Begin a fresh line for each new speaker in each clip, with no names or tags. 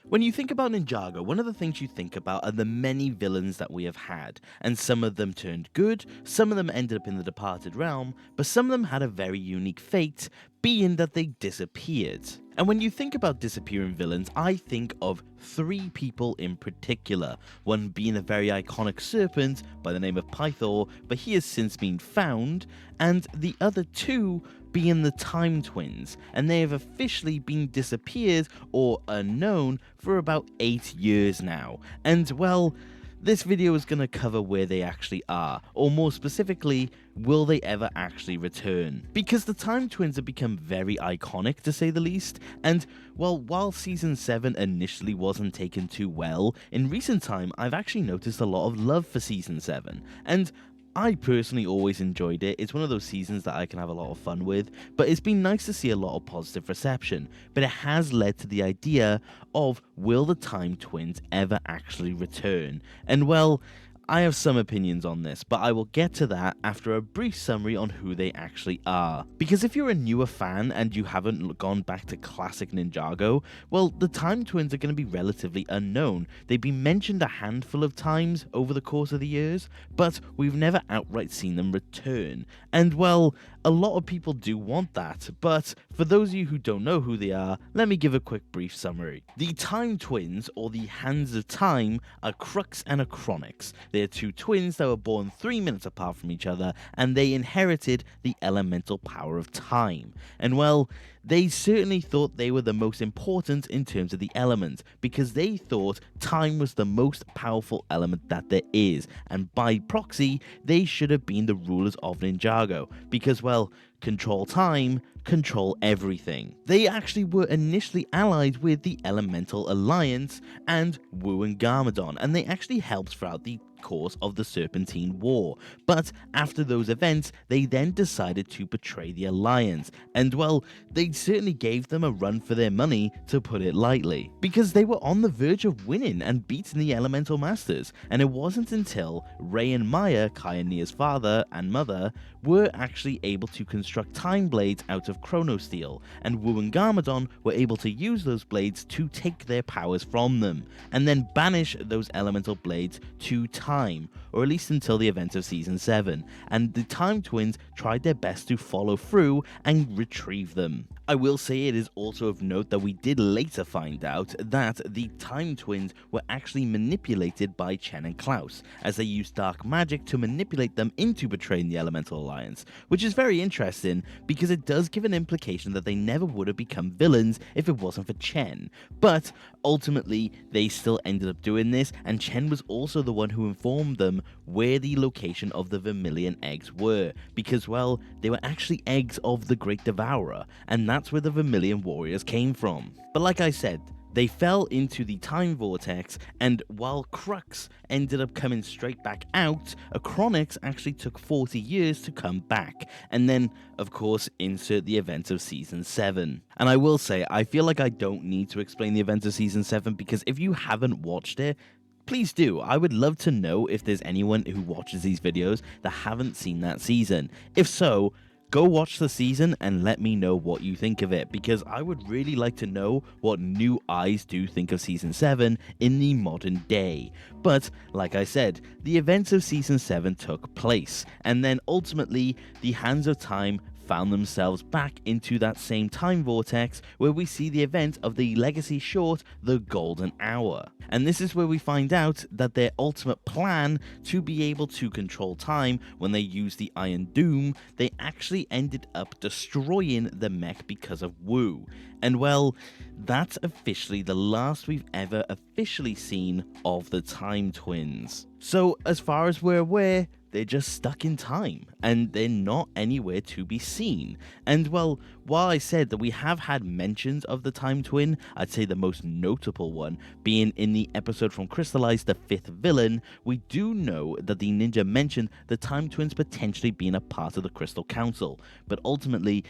When you think about Ninjago, one of the things you think about are the many villains that we have had, and some of them turned good, some of them ended up in the departed realm, but some of them had a very unique fate, being that they disappeared. And when you think about disappearing villains, I think of three people in particular, one being a very iconic serpent by the name of Pythor, but he has since been found, and the other two being the Time Twins, and they have officially been disappeared or unknown for about 8 years now. And well, this video is going to cover where they actually are, or more specifically, will they ever actually return? Because the Time Twins have become very iconic, to say the least, and well, while Season 7 initially wasn't taken too well, in recent time I've actually noticed a lot of love for Season 7, and I personally always enjoyed it. It's one of those seasons that I can have a lot of fun with, but it's been nice to see a lot of positive reception. But it has led to the idea of, will the Time Twins ever actually return? And well, I have some opinions on this, but I will get to that after a brief summary on who they actually are. Because if you're a newer fan and you haven't gone back to classic Ninjago, well, the Time Twins are going to be relatively unknown. They've been mentioned a handful of times over the course of the years, but we've never outright seen them return. And well, a lot of people do want that, but for those of you who don't know who they are, let me give a quick brief summary. The Time Twins, or the Hands of Time, are Crux and Acronix. They are two twins that were born 3 minutes apart from each other, and they inherited the elemental power of time. And well, they certainly thought they were the most important in terms of the element, because they thought time was the most powerful element that there is, and by proxy, they should have been the rulers of Ninjago, because well, control time, control everything. They actually were initially allied with the Elemental Alliance and Wu and Garmadon, and they actually helped throughout the course of the Serpentine War, but after those events they then decided to betray the Alliance, and well, they certainly gave them a run for their money, to put it lightly, because they were on the verge of winning and beating the Elemental Masters, and it wasn't until Ray and Maya, Kai and Nia's father and mother, were actually able to construct time blades out of chrono steel, and Wu and Garmadon were able to use those blades to take their powers from them, and then banish those elemental blades to time, or at least until the events of Season 7, and the Time Twins tried their best to follow through and retrieve them. I will say it is also of note that we did later find out that the Time Twins were actually manipulated by Chen and Klaus, as they used dark magic to manipulate them into betraying the Elemental Alliance, which is very interesting because it does give an implication that they never would have become villains if it wasn't for Chen. But ultimately, they still ended up doing this, and Chen was also the one who informed them where the location of the Vermilion eggs were, because well, they were actually eggs of the Great Devourer, and that's where the Vermilion warriors came from. But like I said, they fell into the time vortex, and while Crux ended up coming straight back out, Acronix actually took 40 years to come back, and then, of course, insert the events of Season 7. And I will say, I feel like I don't need to explain the events of Season 7, because if you haven't watched it, please do. I would love to know if there's anyone who watches these videos that haven't seen that season. If so, go watch the season and let me know what you think of it, because I would really like to know what new eyes do think of Season 7 in the modern day. But, like I said, the events of Season 7 took place, and then ultimately, the Hands of Time found themselves back into that same time vortex where we see the event of the legacy short, The Golden Hour. And this is where we find out that their ultimate plan to be able to control time when they used the Iron Doom, they actually ended up destroying the mech because of Wu. And well, that's officially the last we've ever officially seen of the Time Twins. So as far as we're aware, they're just stuck in time, and they're not anywhere to be seen. And well, while I said that we have had mentions of the Time Twin, I'd say the most notable one being in the episode from Crystallize, the 5th villain, we do know that the ninja mentioned the Time Twins potentially being a part of the Crystal Council, but ultimately,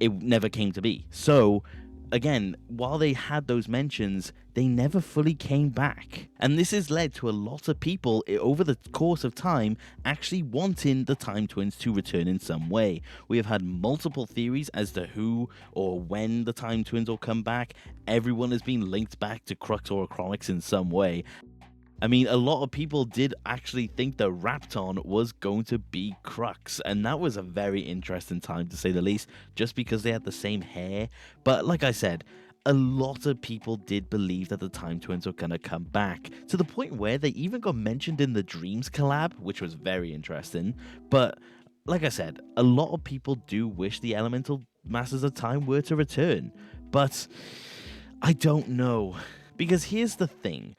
it never came to be. So, again, while they had those mentions, they never fully came back. And this has led to a lot of people over the course of time actually wanting the Time Twins to return in some way. We have had multiple theories as to who or when the Time Twins will come back. Everyone has been linked back to Crux or Chronix in some way. I mean, a lot of people did actually think that Rapton was going to be Crux, and that was a very interesting time to say the least, just because they had the same hair. But like I said, a lot of people did believe that the Time Twins were gonna come back, to the point where they even got mentioned in the Dreams collab, which was very interesting. But like I said, a lot of people do wish the Elemental Masters of Time were to return, but I don't know. Because here's the thing,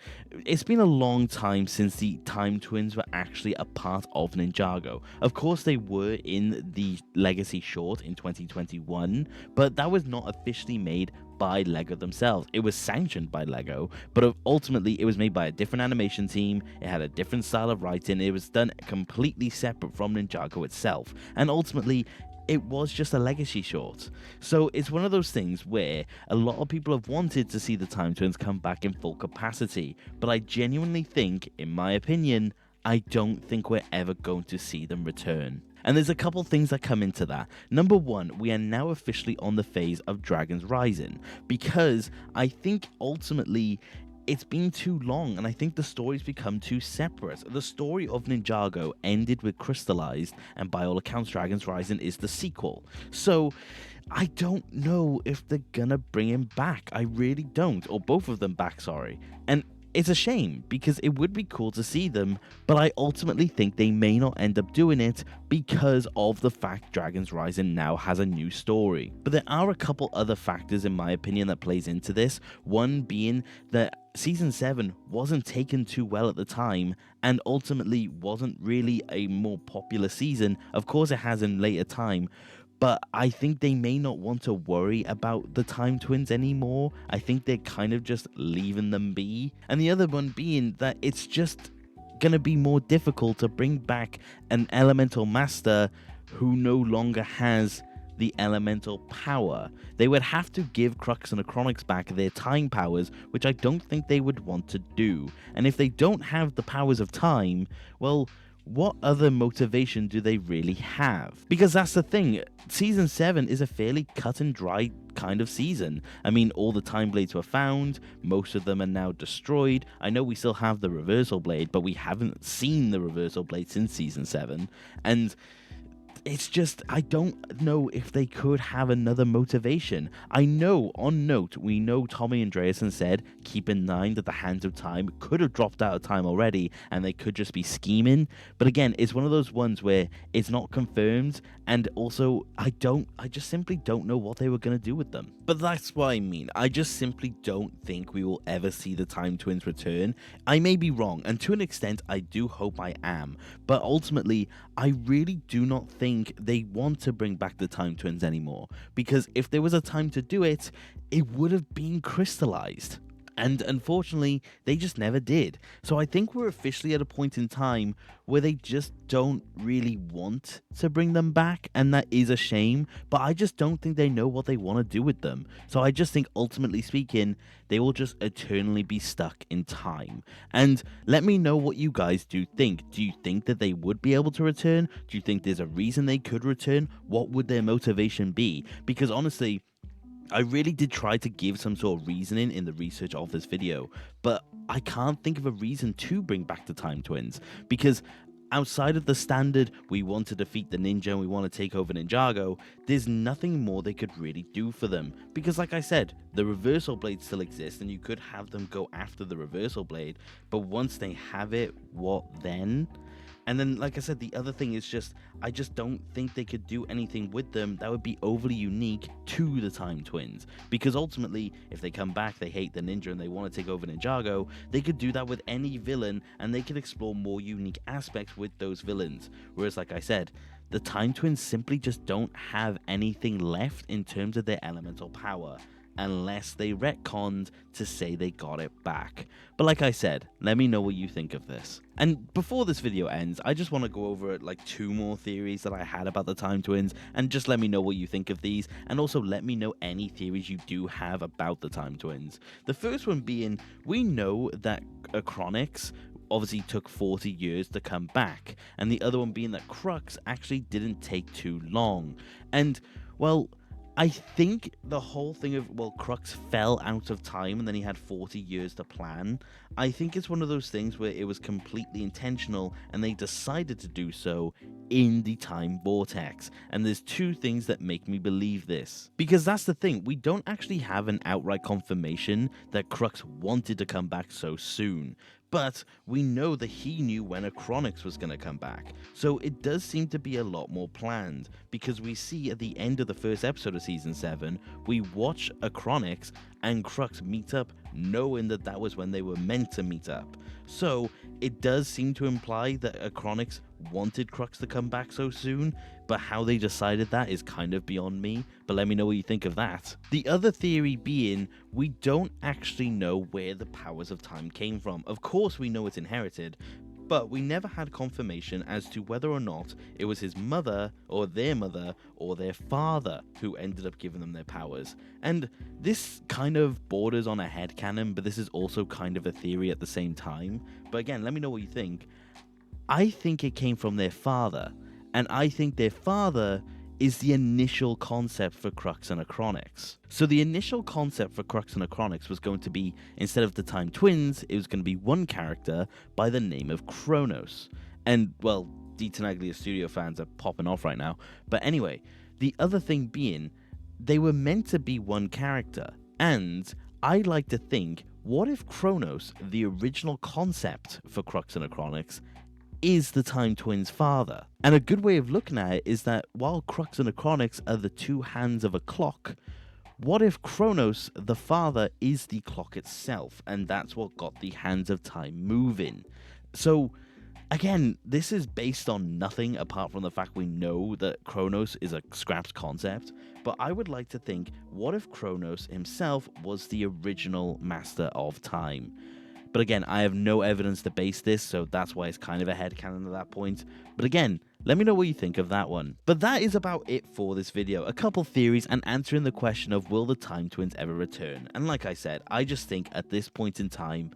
it's been a long time since the Time Twins were actually a part of Ninjago. Of course they were in the Legacy short in 2021, but that was not officially made by LEGO themselves. It was sanctioned by LEGO, but ultimately it was made by a different animation team, it had a different style of writing, it was done completely separate from Ninjago itself, and ultimately it was just a legacy short. So it's one of those things where a lot of people have wanted to see the Time Twins come back in full capacity, but I genuinely think, in my opinion, I don't think we're ever going to see them return. And there's a couple things that come into that. Number one, we are now officially on the phase of Dragons Rising, because I think ultimately it's been too long, and I think the story's become too separate. The story of Ninjago ended with Crystallized, and by all accounts, Dragons Rising is the sequel. So I don't know if they're gonna bring him back. I really don't. Or both of them back, sorry. And it's a shame, because it would be cool to see them, but I ultimately think they may not end up doing it because of the fact Dragons Rising now has a new story. But there are a couple other factors, in my opinion, that plays into this. One being that Season 7 wasn't taken too well at the time, and ultimately wasn't really a more popular season. Of course it has in later time, but I think they may not want to worry about the Time Twins anymore. I think they're kind of just leaving them be. And the other one being that it's just gonna be more difficult to bring back an Elemental Master who no longer has the elemental power. They would have to give Crux and Chronix back their time powers, which I don't think they would want to do. And if they don't have the powers of time, well, what other motivation do they really have? Because that's the thing, Season 7 is a fairly cut and dry kind of season. I mean, all the Time Blades were found, most of them are now destroyed. I know we still have the Reversal Blade, but we haven't seen the Reversal Blade since Season 7, and it's just, I don't know if they could have another motivation. I know, on note, we know Tommy Andreasen said, keep in mind that the Hands of Time could have dropped out of time already, and they could just be scheming. But again, it's one of those ones where it's not confirmed, and also, I just simply don't know what they were going to do with them. But that's what I mean. I just simply don't think we will ever see the Time Twins return. I may be wrong, and to an extent, I do hope I am. But ultimately, I really do not think they want to bring back the Time Twins anymore, because if there was a time to do it, it would have been Crystallized. And unfortunately, they just never did. So I think we're officially at a point in time where they just don't really want to bring them back, and that is a shame, but I just don't think they know what they want to do with them. So I just think, ultimately speaking, they will just eternally be stuck in time. And let me know what you guys do think. Do you think that they would be able to return? Do you think there's a reason they could return? What would their motivation be? Because honestly, I really did try to give some sort of reasoning in the research of this video, but I can't think of a reason to bring back the Time Twins, because outside of the standard, we want to defeat the ninja and we want to take over Ninjago, there's nothing more they could really do for them. Because like I said, the Reversal Blade still exists and you could have them go after the Reversal Blade, but once they have it, what then? And then, like I said, the other thing is just, I just don't think they could do anything with them that would be overly unique to the Time Twins. Because ultimately, if they come back, they hate the ninja and they want to take over Ninjago, they could do that with any villain and they could explore more unique aspects with those villains. Whereas, like I said, the Time Twins simply just don't have anything left in terms of their elemental power. unless they retconned to say they got it back. But like I said, let me know what you think of this. And before this video ends, I just want to go over like 2 more theories that I had about the Time Twins, and just let me know what you think of these, and also let me know any theories you do have about the Time Twins. The first one being, we know that Chronix obviously took 40 years to come back, and the other one being that Crux actually didn't take too long. And, well, I think the whole thing of, well, Crux fell out of time and then he had 40 years to plan, I think it's one of those things where it was completely intentional and they decided to do so in the time vortex. And there's 2 things that make me believe this. Because that's the thing, we don't actually have an outright confirmation that Crux wanted to come back so soon. But we know that he knew when a Chronix was going to come back, so it does seem to be a lot more planned, because we see at the end of the first episode of Season 7, we watch a Chronix and Crux meet up knowing that that was when they were meant to meet up. So it does seem to imply that a Chronix wanted Crux to come back so soon, but how they decided that is kind of beyond me, but let me know what you think of that. The other theory being, we don't actually know where the powers of time came from. Of course we know it's inherited, but we never had confirmation as to whether or not it was his mother, or their father who ended up giving them their powers. And this kind of borders on a headcanon, but this is also kind of a theory at the same time. But again, let me know what you think. I think it came from their father, and I think their father is the initial concept for Crux and Chronix. So the initial concept for Crux and Chronix was going to be, instead of the Time Twins, it was going to be one character by the name of Kronos. And, well, D. Tenaglia Studio fans are popping off right now. But anyway, the other thing being, they were meant to be one character. And I like to think, what if Kronos, the original concept for Crux and Chronix, is the Time Twins' father? And a good way of looking at it is that while Crux and Chronix are the 2 hands of a clock, what if Kronos, the father, is the clock itself, and that's what got the hands of time moving? So, again, this is based on nothing apart from the fact we know that Kronos is a scrapped concept, but I would like to think, what if Kronos himself was the original master of time? But again, I have no evidence to base this, so that's why it's kind of a headcanon at that point. But again, let me know what you think of that one. But that is about it for this video. A couple theories and answering the question of, will the Time Twins ever return? And like I said, I just think at this point in time,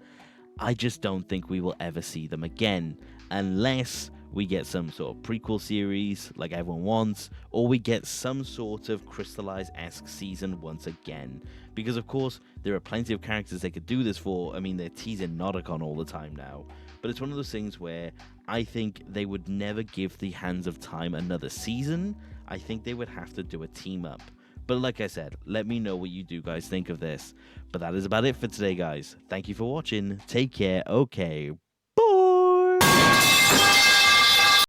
I just don't think we will ever see them again, unless we get some sort of prequel series like everyone wants, or we get some sort of crystallized-esque season once again. Because of course, there are plenty of characters they could do this for. I mean, they're teasing Nodicon all the time now. But it's one of those things where I think they would never give the Hands of Time another season. I think they would have to do a team up. But like I said, let me know what you do guys think of this. But that is about it for today, guys. Thank you for watching. Take care. Okay.